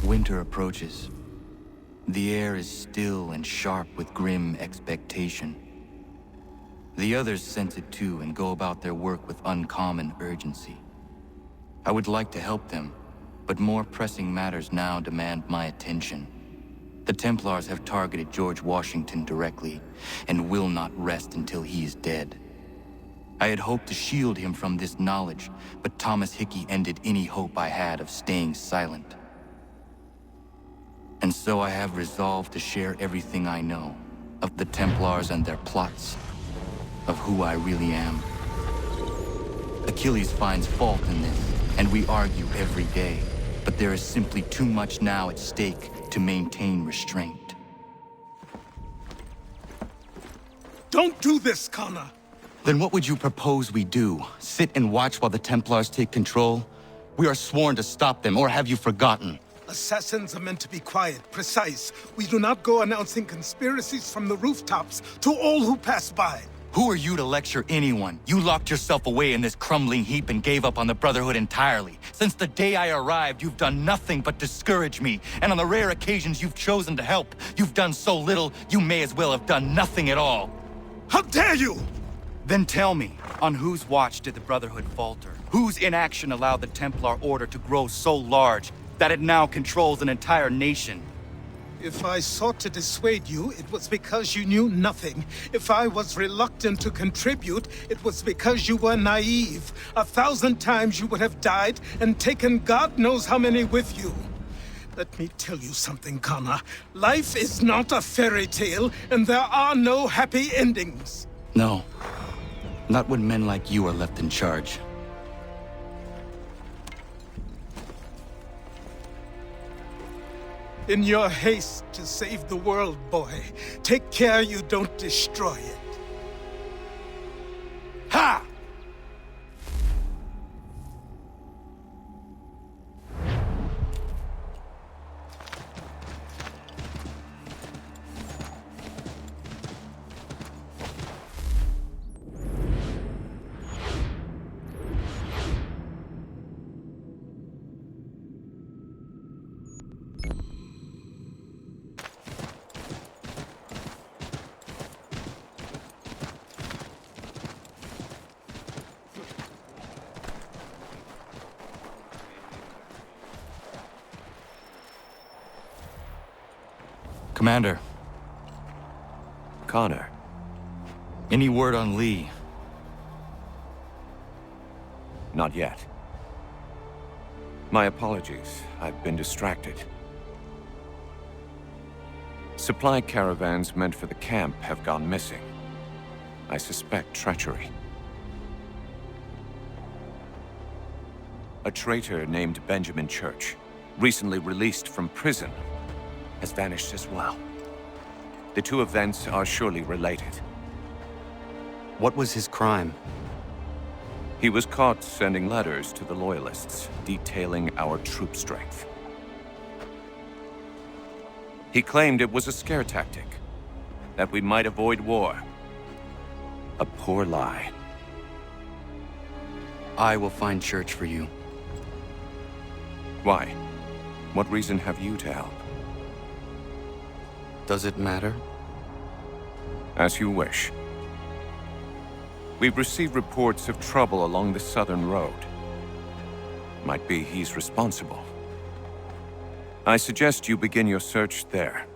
Winter approaches. The air is still and sharp with grim expectation. The others sense it too and go about their work with uncommon urgency. I would like to help them, but more pressing matters now demand my attention. The Templars have targeted George Washington directly, and will not rest until he is dead. I had hoped to shield him from this knowledge, but Thomas Hickey ended any hope I had of staying silent. And so I have resolved to share everything I know of the Templars and their plots, of who I really am. Achilles finds fault in this, and we argue every day, but there is simply too much now at stake to maintain restraint. Don't do this, Connor! Then what would you propose we do? Sit and watch while the Templars take control? We are sworn to stop them, or have you forgotten? Assassins are meant to be quiet, precise. We do not go announcing conspiracies from the rooftops to all who pass by. Who are you to lecture anyone? You locked yourself away in this crumbling heap and gave up on the Brotherhood entirely. Since the day I arrived, you've done nothing but discourage me. And on the rare occasions you've chosen to help, you've done so little, you may as well have done nothing at all. How dare you! Then tell me, on whose watch did the Brotherhood falter? Whose inaction allowed the Templar Order to grow so large that it now controls an entire nation? If I sought to dissuade you, it was because you knew nothing. If I was reluctant to contribute, it was because you were naive. 1,000 times you would have died and taken God knows how many with you. Let me tell you something, Connor. Life is not a fairy tale, and there are no happy endings. No. Not when men like you are left in charge. In your haste to save the world, boy, take care you don't destroy it. Ha! Commander. Connor. Any word on Lee? Not yet. My apologies. I've been distracted. Supply caravans meant for the camp have gone missing. I suspect treachery. A traitor named Benjamin Church, recently released from prison, has vanished as well. The two events are surely related. What was his crime? He was caught sending letters to the Loyalists, detailing our troop strength. He claimed it was a scare tactic, that we might avoid war. A poor lie. I will find Church for you. Why? What reason have you to help? Does it matter? As you wish. We've received reports of trouble along the southern road. Might be he's responsible. I suggest you begin your search there.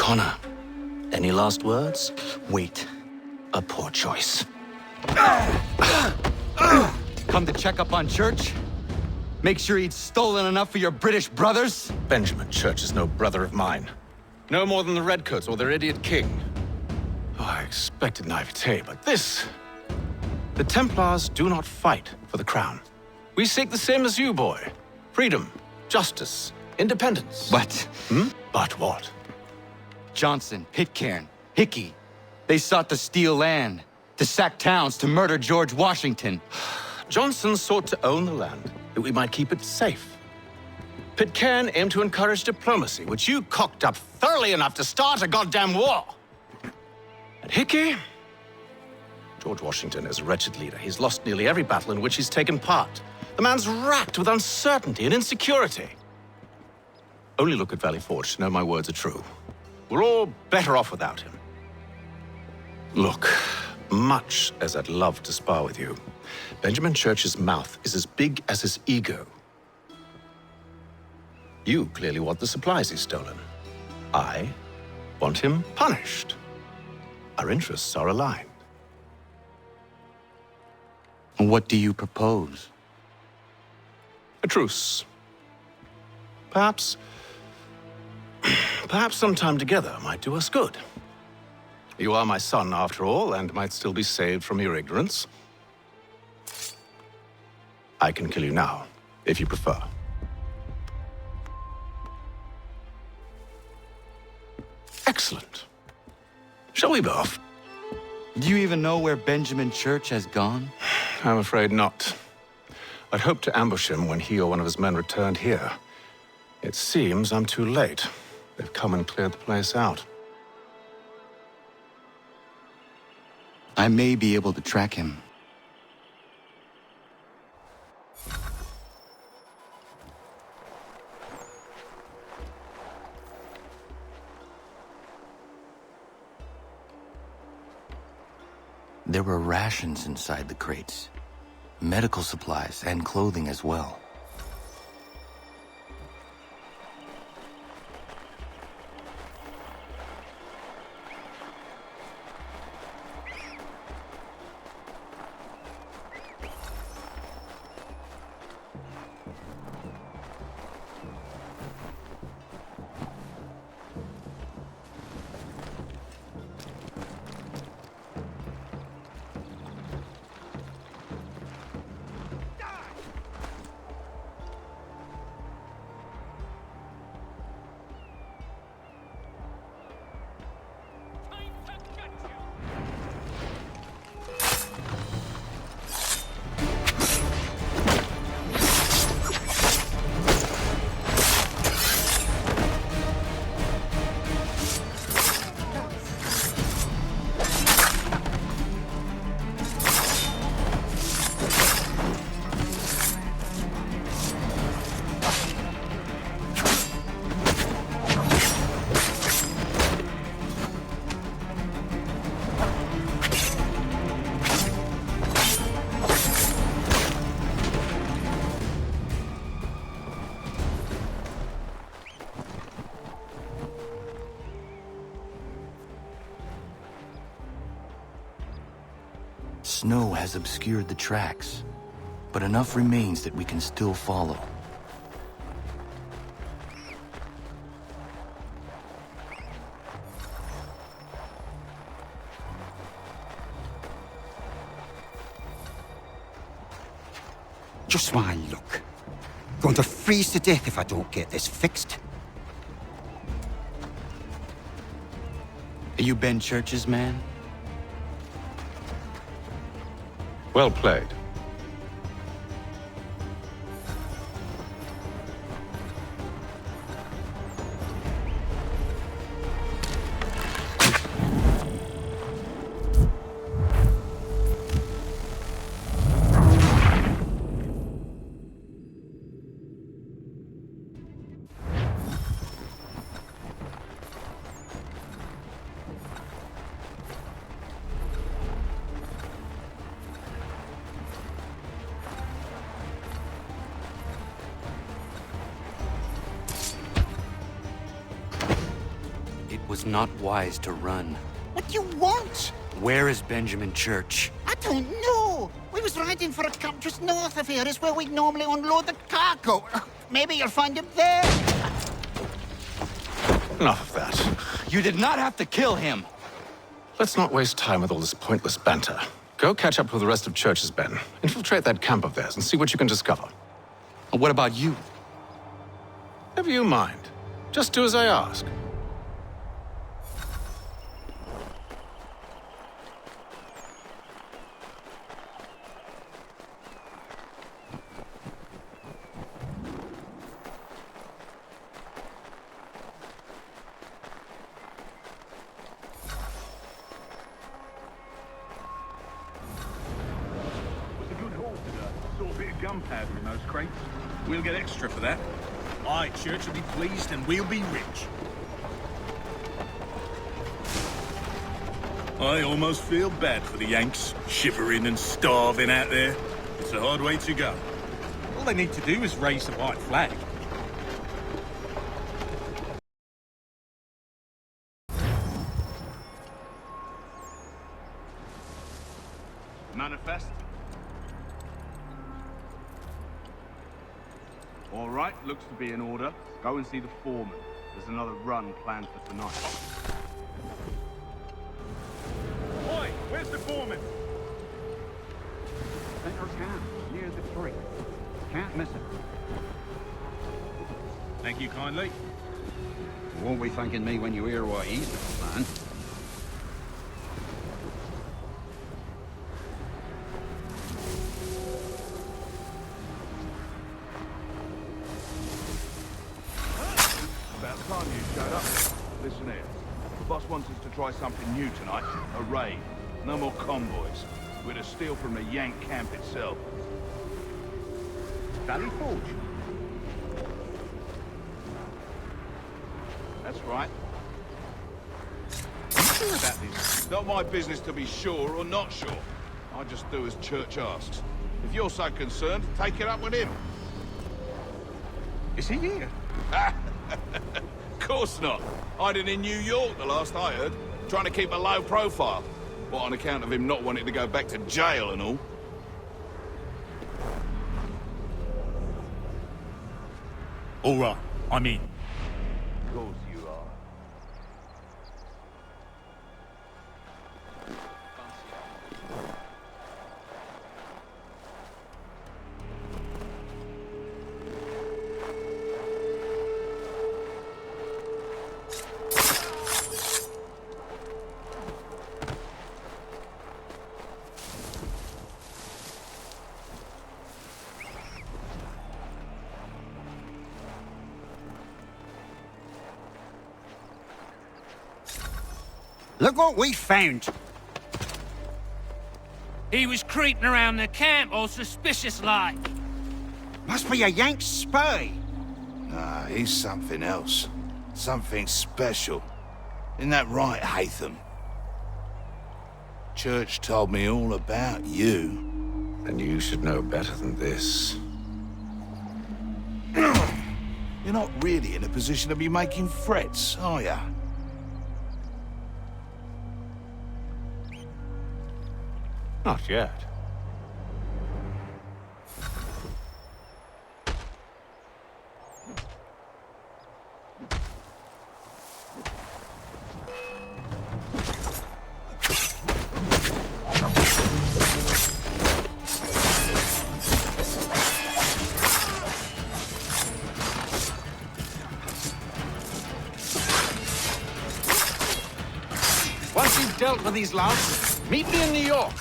Connor, any last words? Wait. A poor choice. Come to check up on Church? Make sure he'd stolen enough for your British brothers? Benjamin Church is no brother of mine. No more than the Redcoats or their idiot king. Oh, I expected naivete, but this... The Templars do not fight for the crown. We seek the same as you, boy. Freedom, justice, independence. But But what? Johnson, Pitcairn, Hickey, they sought to steal land, to sack towns, to murder George Washington. Johnson sought to own the land, that we might keep it safe. Pitcairn aimed to encourage diplomacy, which you cocked up thoroughly enough to start a goddamn war. And Hickey? George Washington is a wretched leader. He's lost nearly every battle in which he's taken part. The man's racked with uncertainty and insecurity. Only look at Valley Forge to know my words are true. We're all better off without him. Look, much as I'd love to spar with you, Benjamin Church's mouth is as big as his ego. You clearly want the supplies he's stolen. I want him punished. Our interests are aligned. What do you propose? A truce. Perhaps some time together might do us good. You are my son, after all, and might still be saved from your ignorance. I can kill you now, if you prefer. Excellent. Shall we be off? Do you even know where Benjamin Church has gone? I'm afraid not. I'd hoped to ambush him when he or one of his men returned here. It seems I'm too late. They've come and cleared the place out. I may be able to track him. There were rations inside the crates, medical supplies and clothing as well. Snow has obscured the tracks, but enough remains that we can still follow. Just my luck. Going to freeze to death if I don't get this fixed. Are you Ben Church's man? Well played. It's not wise to run. What do you want? Where is Benjamin Church? I don't know. We was riding for a camp just north of here. Is where we'd normally unload the cargo. Maybe you'll find him there. Enough of that. You did not have to kill him! Let's not waste time with all this pointless banter. Go catch up with the rest of Church's men. Infiltrate that camp of theirs and see what you can discover. What about you? Never you mind. Just do as I ask. Gunpowder in those crates. We'll get extra for that. Aye, Church will be pleased and we'll be rich. I almost feel bad for the Yanks, shivering and starving out there. It's a hard way to go. All they need to do is raise the white flag. Manifest. All right, looks to be in order. Go and see the foreman. There's another run planned for tonight. Oi, where's the foreman? Center camp, near the creek. Can't miss it. Thank you kindly. You won't be thanking me when you hear what he's got planned. Time you showed up. Listen here. The boss wants us to try something new tonight. A raid. No more convoys. We're to steal from the Yank camp itself. Valley Forge? That's right. You sure about this? Not my business to be sure or not sure. I just do as Church asks. If you're so concerned, take it up with him. Is he here? Of course not. Hiding in New York, the last I heard. Trying to keep a low profile. What, on account of him not wanting to go back to jail and all? All right, I'm in. Of course you are. Look what we found. He was creeping around the camp all suspicious-like. Must be a Yank spy. Nah, he's something else. Something special. Isn't that right, Hatham? Church told me all about you. And you should know better than this. You're not really in a position to be making threats, are ya? Not yet. Once you've dealt with these louts, meet me in New York.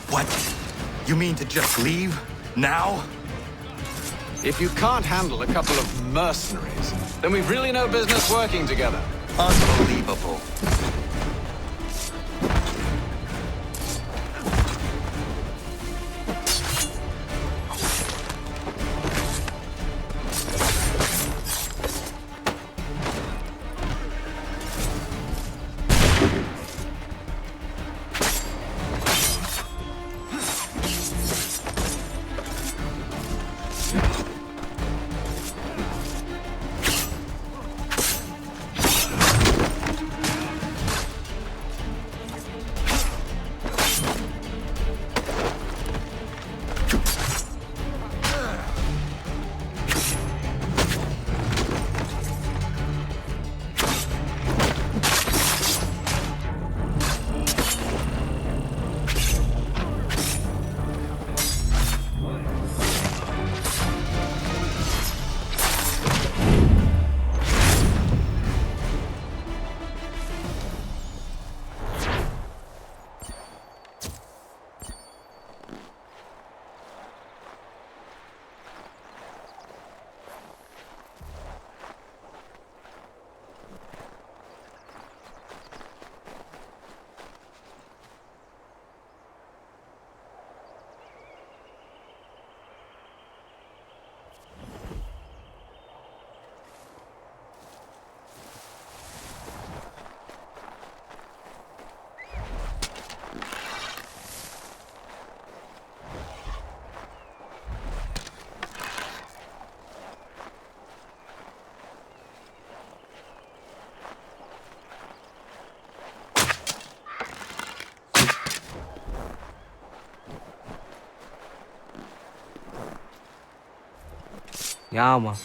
What? You mean to just leave? Now? If you can't handle a couple of mercenaries, then we've really no business working together. Unbelievable. Yeah, man.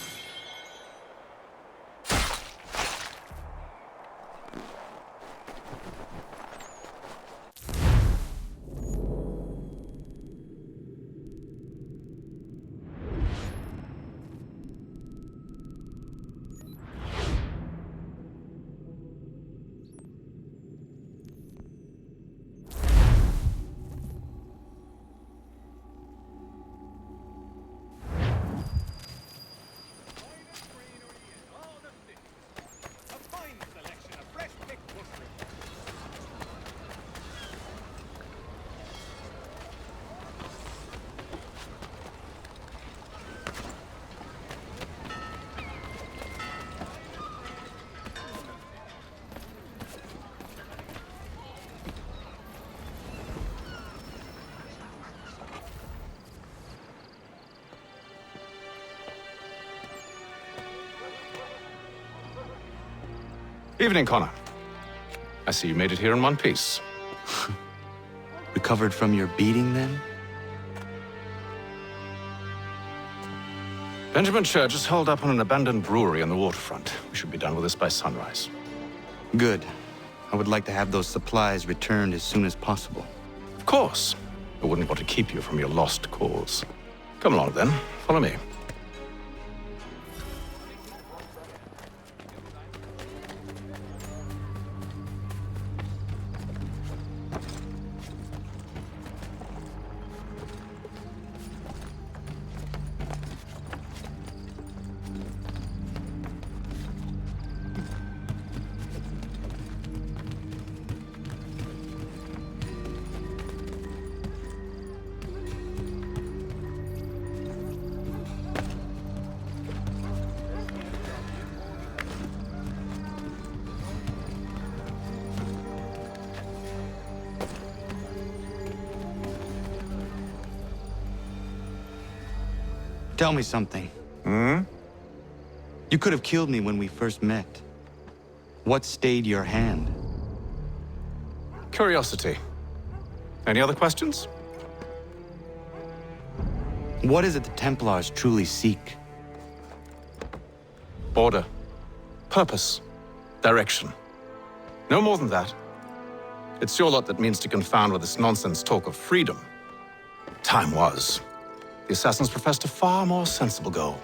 Evening, Connor. I see you made it here in one piece. Recovered from your beating, then? Benjamin Church is holed up on an abandoned brewery on the waterfront. We should be done with this by sunrise. Good. I would like to have those supplies returned as soon as possible. Of course. I wouldn't want to keep you from your lost cause. Come along, then. Follow me. Tell me something. You could have killed me when we first met. What stayed your hand? Curiosity. Any other questions? What is it the Templars truly seek? Order. Purpose. Direction. No more than that. It's your lot that means to confound with this nonsense talk of freedom. Time was. The assassins professed a far more sensible goal.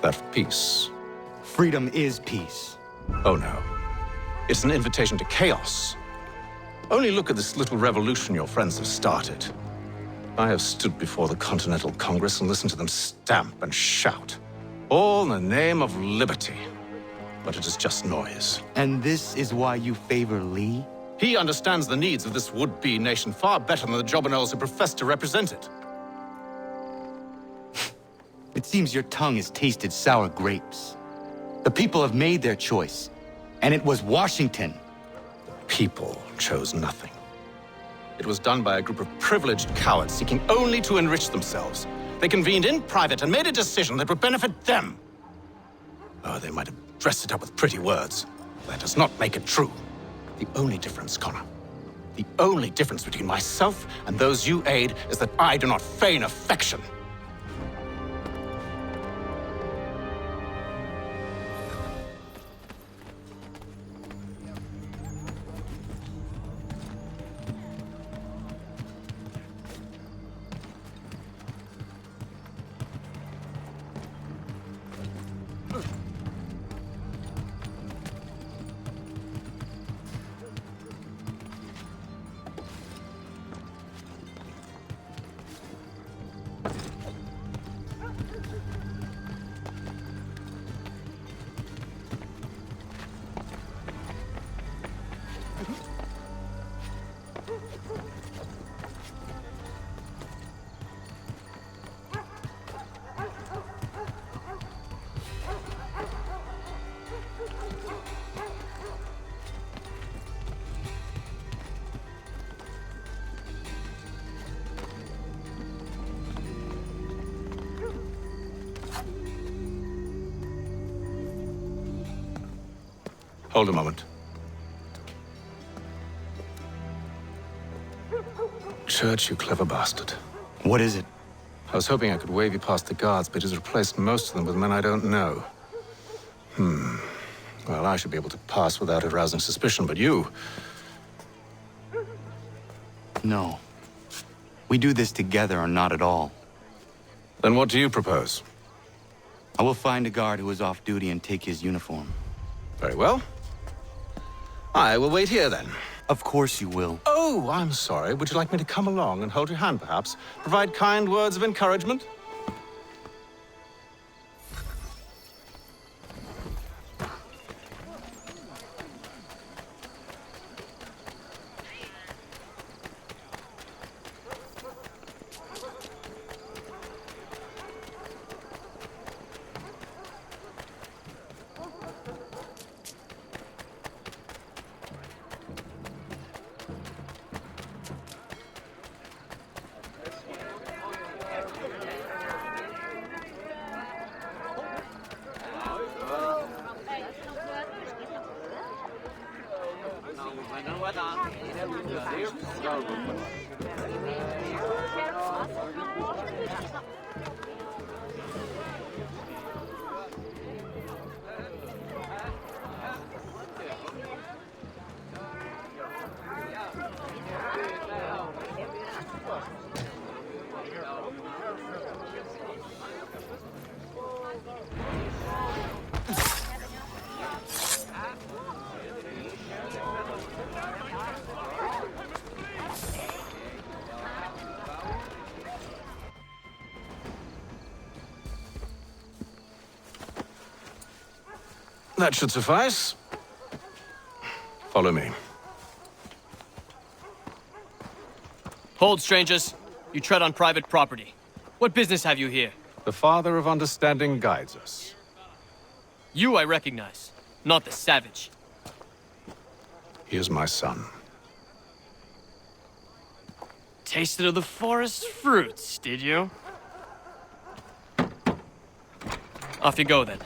That of peace. Freedom is peace. Oh no. It's an invitation to chaos. Only look at this little revolution your friends have started. I have stood before the Continental Congress and listened to them stamp and shout. All in the name of liberty. But it is just noise. And this is why you favor Lee? He understands the needs of this would-be nation far better than the jobberknolls who profess to represent it. It seems your tongue has tasted sour grapes. The people have made their choice, and it was Washington. The people chose nothing. It was done by a group of privileged cowards seeking only to enrich themselves. They convened in private and made a decision that would benefit them. Oh, they might have dressed it up with pretty words. That does not make it true. The only difference, Connor, the only difference between myself and those you aid is that I do not feign affection. Hold a moment. Church, you clever bastard. What is it? I was hoping I could wave you past the guards, but he's replaced most of them with men I don't know. Well, I should be able to pass without arousing suspicion, but you... No. We do this together or not at all. Then what do you propose? I will find a guard who is off duty and take his uniform. Very well. I will wait here, then. Of course you will. Oh, I'm sorry. Would you like me to come along and hold your hand, perhaps? Provide kind words of encouragement? That should suffice. Follow me. Hold, strangers. You tread on private property. What business have you here? The Father of Understanding guides us. You I recognize, not the savage. He is my son. Tasted of the forest fruits, did you? Off you go, then.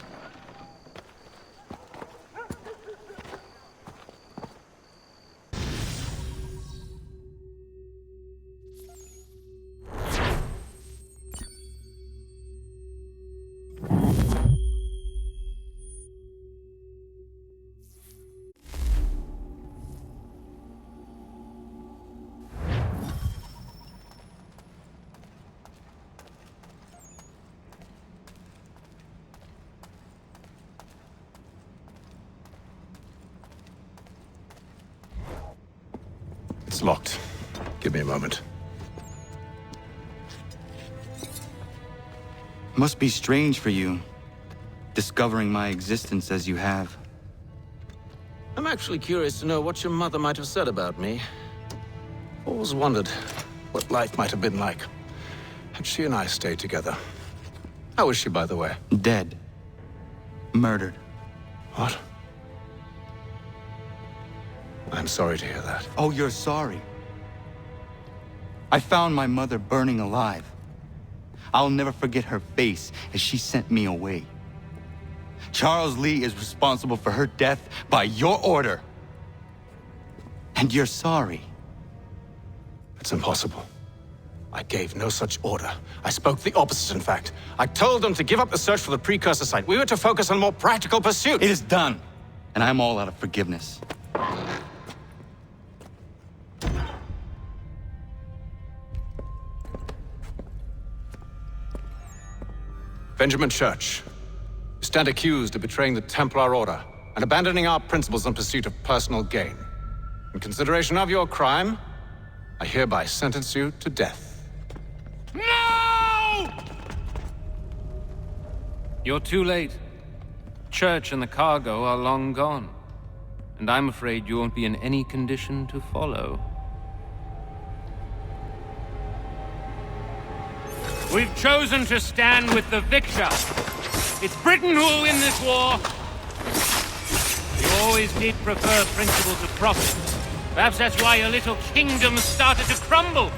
It's locked. Give me a moment. Must be strange for you, discovering my existence as you have. I'm actually curious to know what your mother might have said about me. Always wondered what life might have been like had she and I stayed together. How is she, by the way? Dead. Murdered. What? I'm sorry to hear that. Oh, you're sorry. I found my mother burning alive. I'll never forget her face as she sent me away. Charles Lee is responsible for her death by your order. And you're sorry. It's impossible. I gave no such order. I spoke the opposite, in fact. I told them to give up the search for the precursor site. We were to focus on more practical pursuits. It is done, and I'm all out of forgiveness. Benjamin Church, you stand accused of betraying the Templar Order and abandoning our principles in pursuit of personal gain. In consideration of your crime, I hereby sentence you to death. No! You're too late. Church and the cargo are long gone. And I'm afraid you won't be in any condition to follow. We've chosen to stand with the victor. It's Britain who will win this war. You always did prefer principle to profit. Perhaps that's why your little kingdom started to crumble.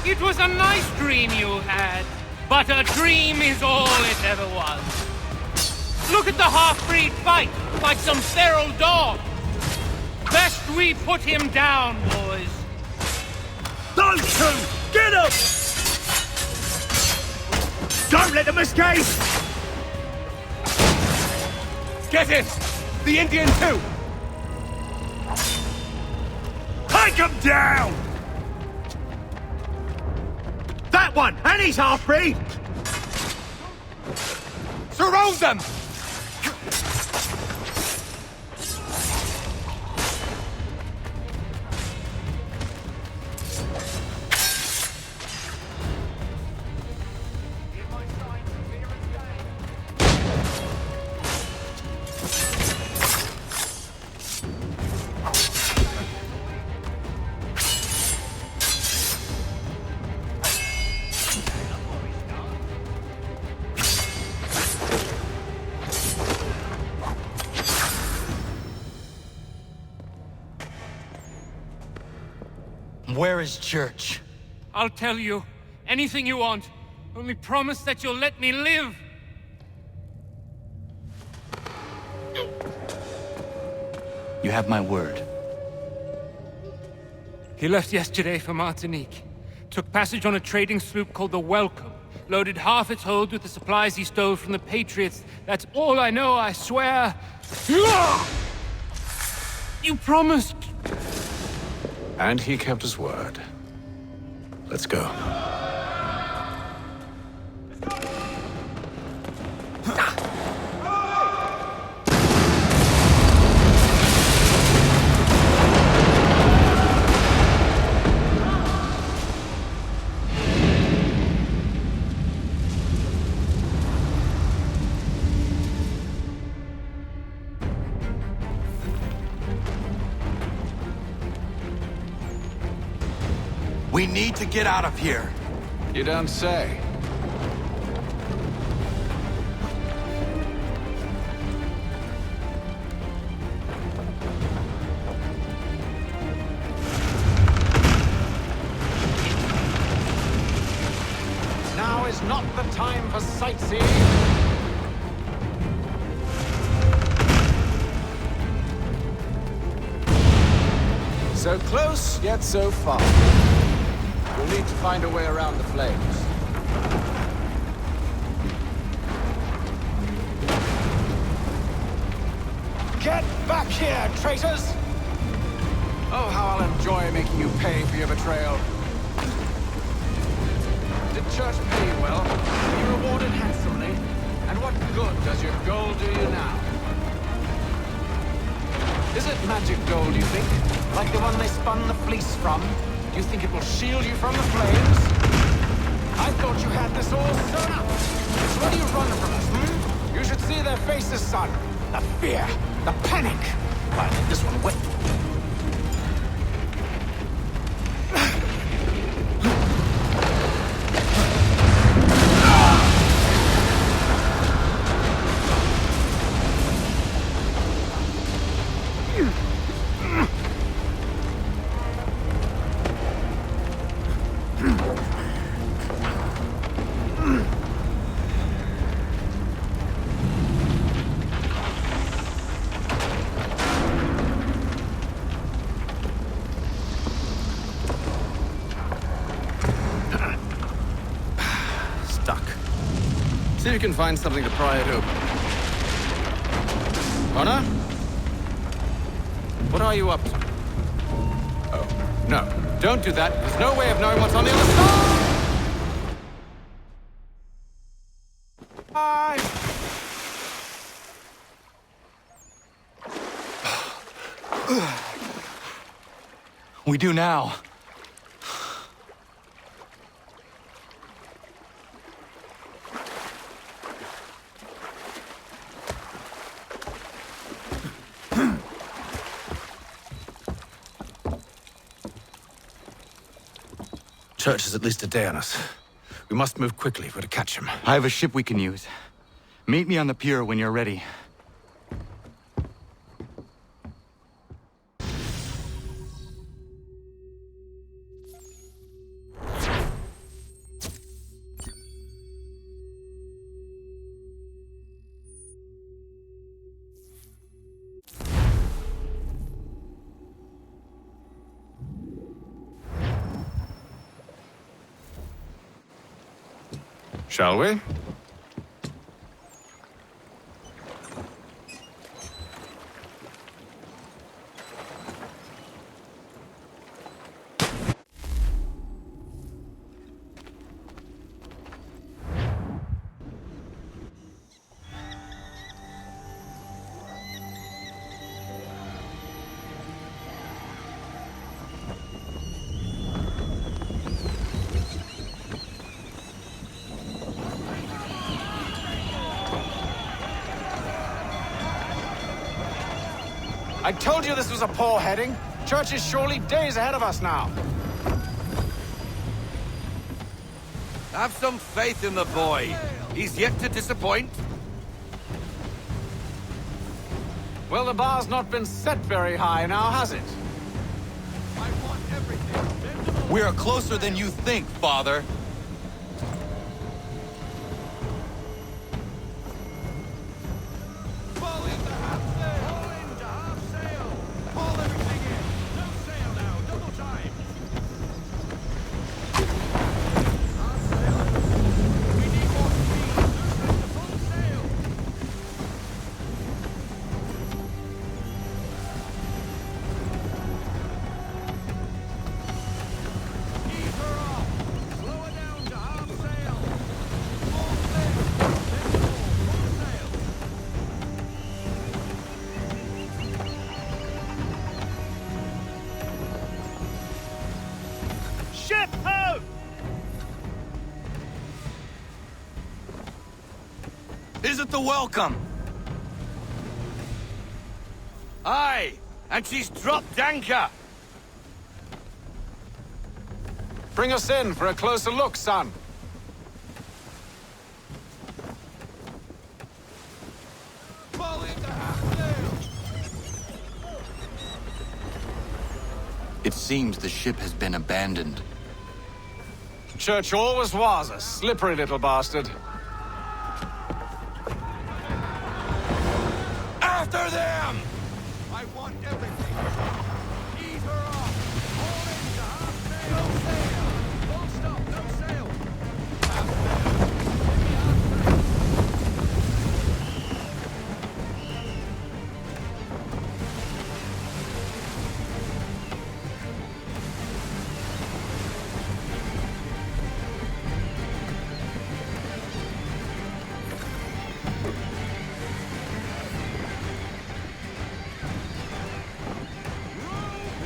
It was a nice dream you had, but a dream is all it ever was. Look at the half-breed fight, like some feral dog. Best we put him down, boys. Those two! Get them! Don't let them escape! Get it! The Indian too! Take him down! That one! And he's half-breed! Surround them! Where is Church? I'll tell you. Anything you want. Only promise that you'll let me live. You have my word. He left yesterday for Martinique. Took passage on a trading sloop called the Welcome. Loaded half its hold with the supplies he stole from the Patriots. That's all I know, I swear. You promised. And he kept his word. Let's go. We need to get out of here. You don't say. Now is not the time for sightseeing. So close, yet so far. We'll need to find a way around the flames. Get back here, traitors! Oh, how I'll enjoy making you pay for your betrayal. Did Church pay you well? Were you rewarded handsomely? And what good does your gold do you now? Is it magic gold, you think? Like the one they spun the fleece from? Do you think it will shield you from the flames? I thought you had this all sewn up. So what do you run from us, hmm? You should see their faces, son. The fear, the panic. I'll let this one wet. See if you can find something to pry it open. Connor? What are you up to? Oh, no. Don't do that. There's no way of knowing what's on the other side! We do now. Church is at least a day on us. We must move quickly if we're to catch him. I have a ship we can use. Meet me on the pier when you're ready. Shall we? I told you this was a poor heading. Church is surely days ahead of us now. Have some faith in the boy. He's yet to disappoint. Well, the bar's not been set very high now, has it? I want everything. We are closer than you think, Father. Is it the Welcome? Aye, and she's dropped anchor. Bring us in for a closer look, son. It seems the ship has been abandoned. Church always was a slippery little bastard. After them! I want everything. Ease her off. All in to half sail. No sail. Full stop. No sail. Half sail.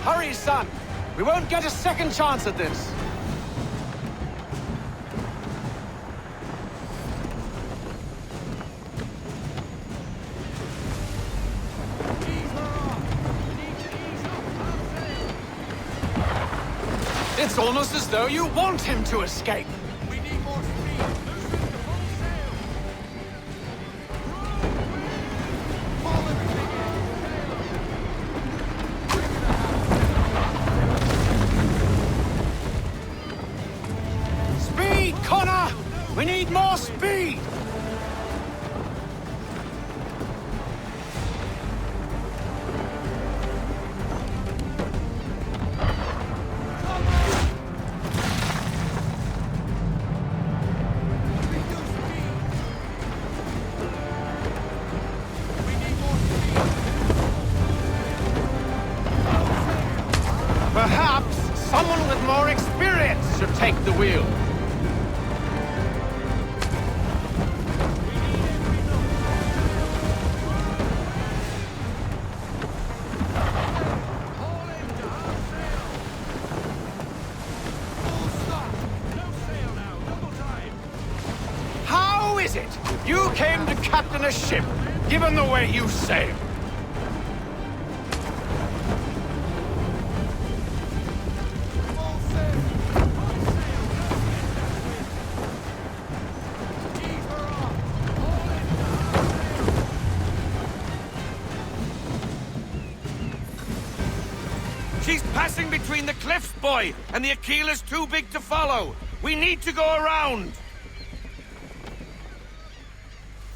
Hurry, son! We won't get a second chance at this! It's almost as though you want him to escape! We need more speed. Loosen the full sail. Haul everything Speed, Connor! We need more speed! Perhaps someone with more experience should take the wheel. How is it you came to captain a ship, given the way you sail? She's passing between the cliffs, boy, and the Aquila's too big to follow. We need to go around.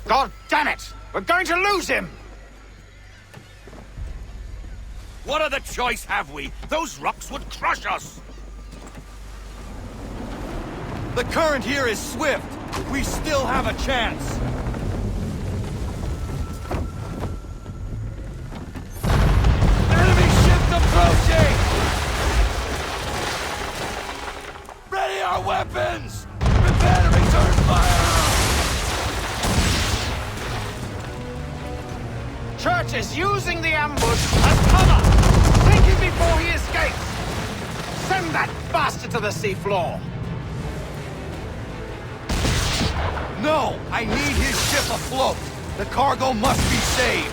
God damn it! We're going to lose him! What other choice have we? Those rocks would crush us. The current here is swift. We still have a chance! Enemy ships approaching! Ready our weapons! Prepare to return fire! Church is using the ambush as cover! Take him before he escapes! Send that bastard to the seafloor! No! I need his ship afloat! The cargo must be saved!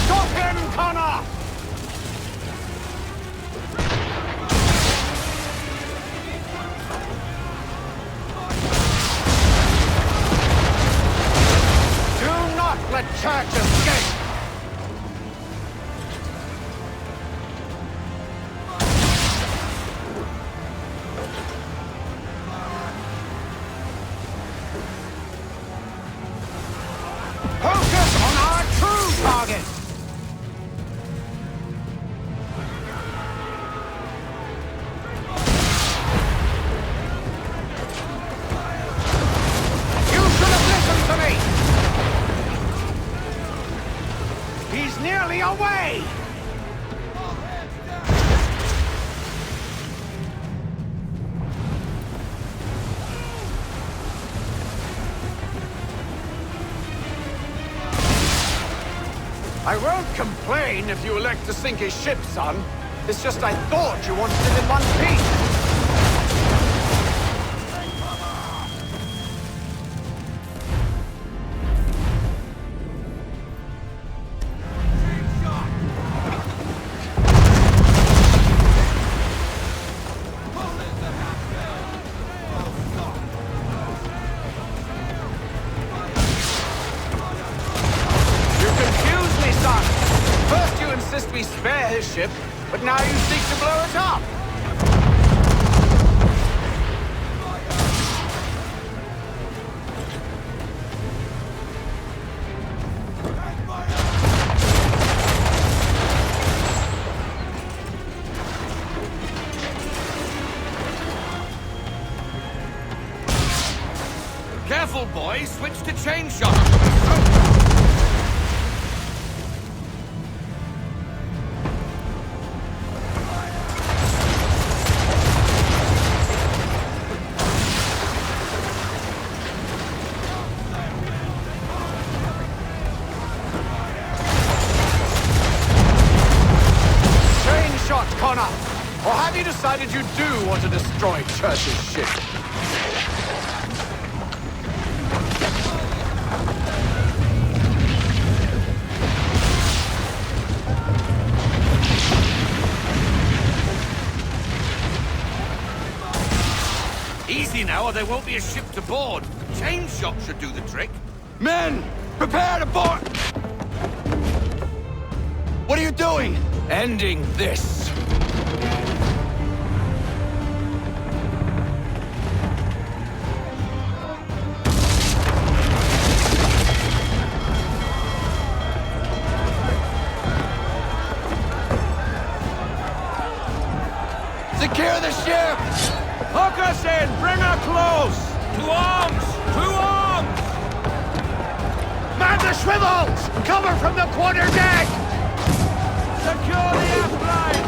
Stop him, Connor! Do not let Church escape! Focus on our true target! You should have listened to me! He's nearly away! I won't complain if you elect to sink his ship, son. It's just I thought you wanted it in one piece. First you insist we spare his ship, but now you seek to blow it up! Careful, boys! Switch to chain shot! Connor! Or have you decided you do want to destroy Church's ship? Easy now, or there won't be a ship to board. Chain shot should do the trick. Men! Prepare to board! What are you doing? Ending this! Secure the ship! Hook us in! Bring her close! To arms! To arms! Man the swivels! Cover from the quarterdeck! Secure the aft line!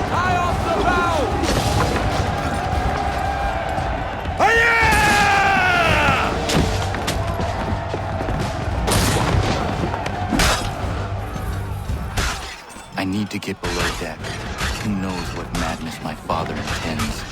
Tie off the bow! I need to get below deck. Who knows what madness my father intends?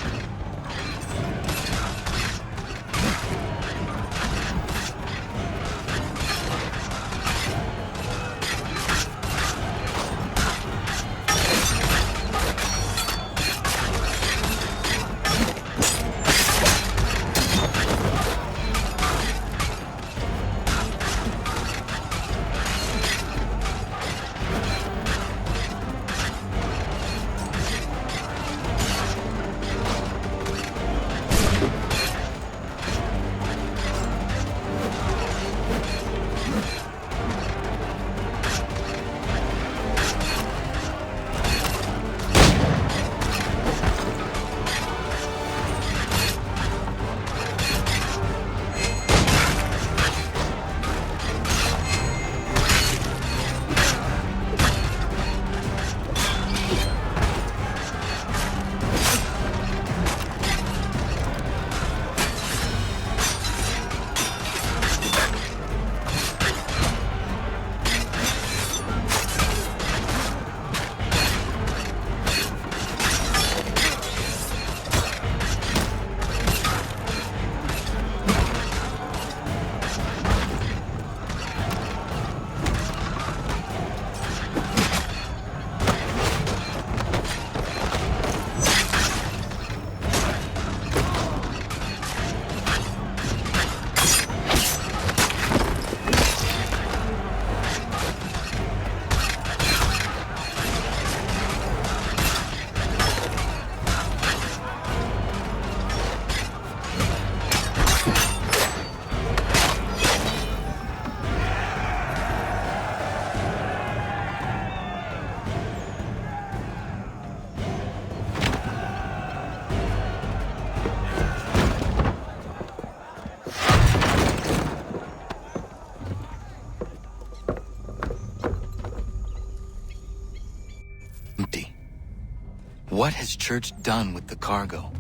What has Church done with the cargo?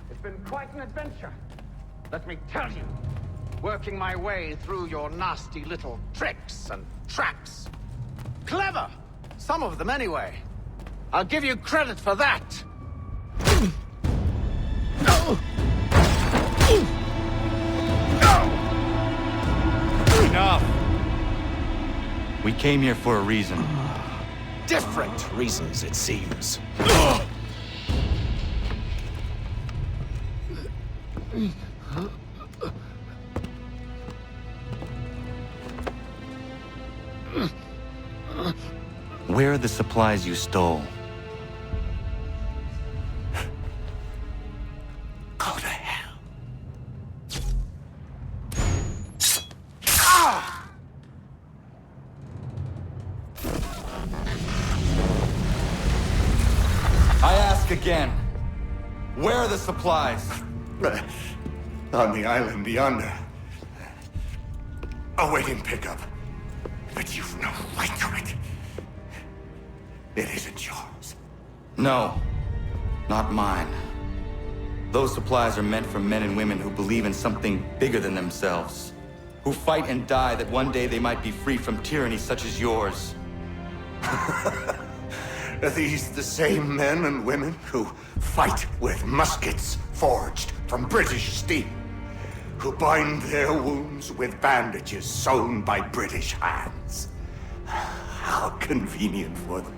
It's been quite an adventure, let me tell you. Working my way through your nasty little tricks and traps. Clever! Some of them, anyway. I'll give you credit for that. Enough! We came here for a reason. Different reasons, it seems. Where are the supplies you stole? Go to hell. I ask again. Where are the supplies? On the island yonder. Awaiting pickup. But you've no right to it. It isn't yours. No, not mine. Those supplies are meant for men and women who believe in something bigger than themselves. Who fight and die that one day they might be free from tyranny such as yours. Are these the same men and women who fight with muskets forged from British steel? Who bind their wounds with bandages sewn by British hands? How convenient for them.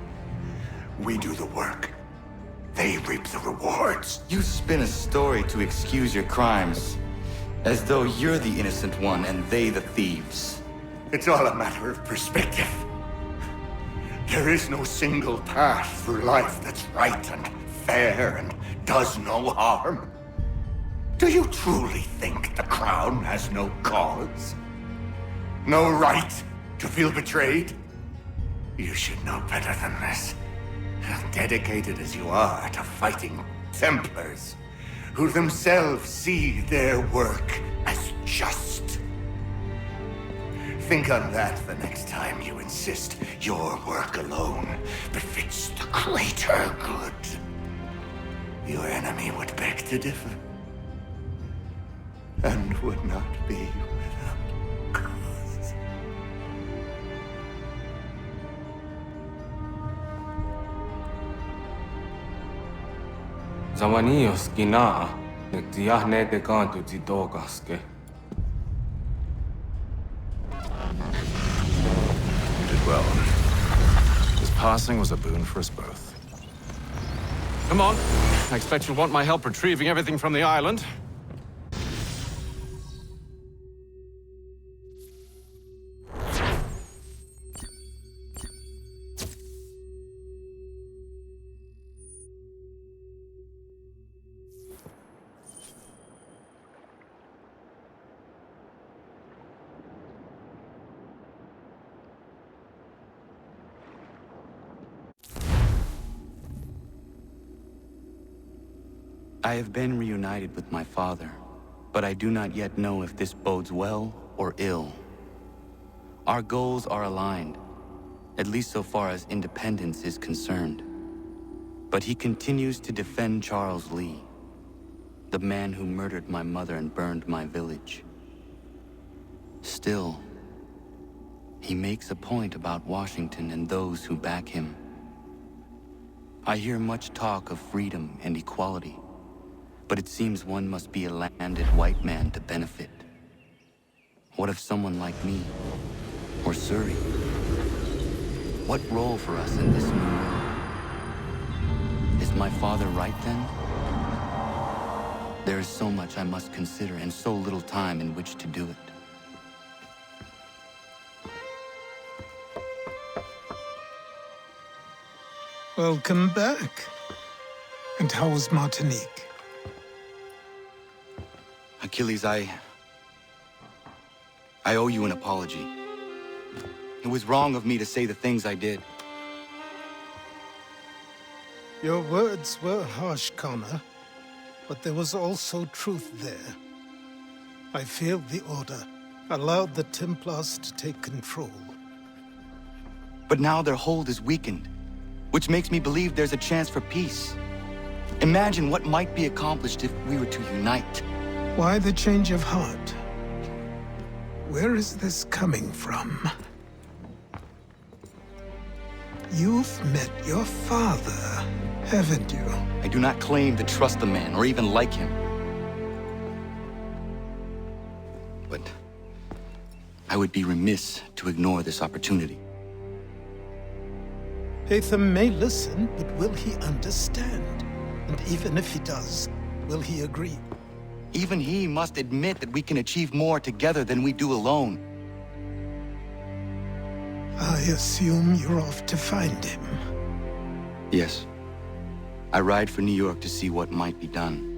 We do the work. They reap the rewards. You spin a story to excuse your crimes, as though you're the innocent one and they the thieves. It's all a matter of perspective. There is no single path through life that's right and fair and does no harm. Do you truly think the Crown has no cause? No right to feel betrayed? You should know better than this. Dedicated as you are to fighting Templars, who themselves see their work as just. Think on that the next time you insist your work alone befits the greater good. Your enemy would beg to differ, and would not be without cause. Zawanios kinaa, nagtiyahne de kantu tidogaske. You did well. His passing was a boon for us both. Come on. I expect you'll want my help retrieving everything from the island. I have been reunited with my father, but I do not yet know if this bodes well or ill. Our goals are aligned, at least so far as independence is concerned. But he continues to defend Charles Lee, the man who murdered my mother and burned my village. Still, he makes a point about Washington and those who back him. I hear much talk of freedom and equality, but it seems one must be a landed white man to benefit. What if someone like me, or Surrey? What role for us in this new world? Is my father right then? There is so much I must consider and so little time in which to do it. Welcome back. And how was Martinique? Achilles, I owe you an apology. It was wrong of me to say the things I did. Your words were harsh, Connor, but there was also truth there. I failed the Order, allowed the Templars to take control. But now their hold is weakened, which makes me believe there's a chance for peace. Imagine what might be accomplished if we were to unite. Why the change of heart? Where is this coming from? You've met your father, haven't you? I do not claim to trust the man or even like him. But I would be remiss to ignore this opportunity. Hatham may listen, but will he understand? And even if he does, will he agree? Even he must admit that we can achieve more together than we do alone. I assume you're off to find him. Yes. I ride for New York to see what might be done.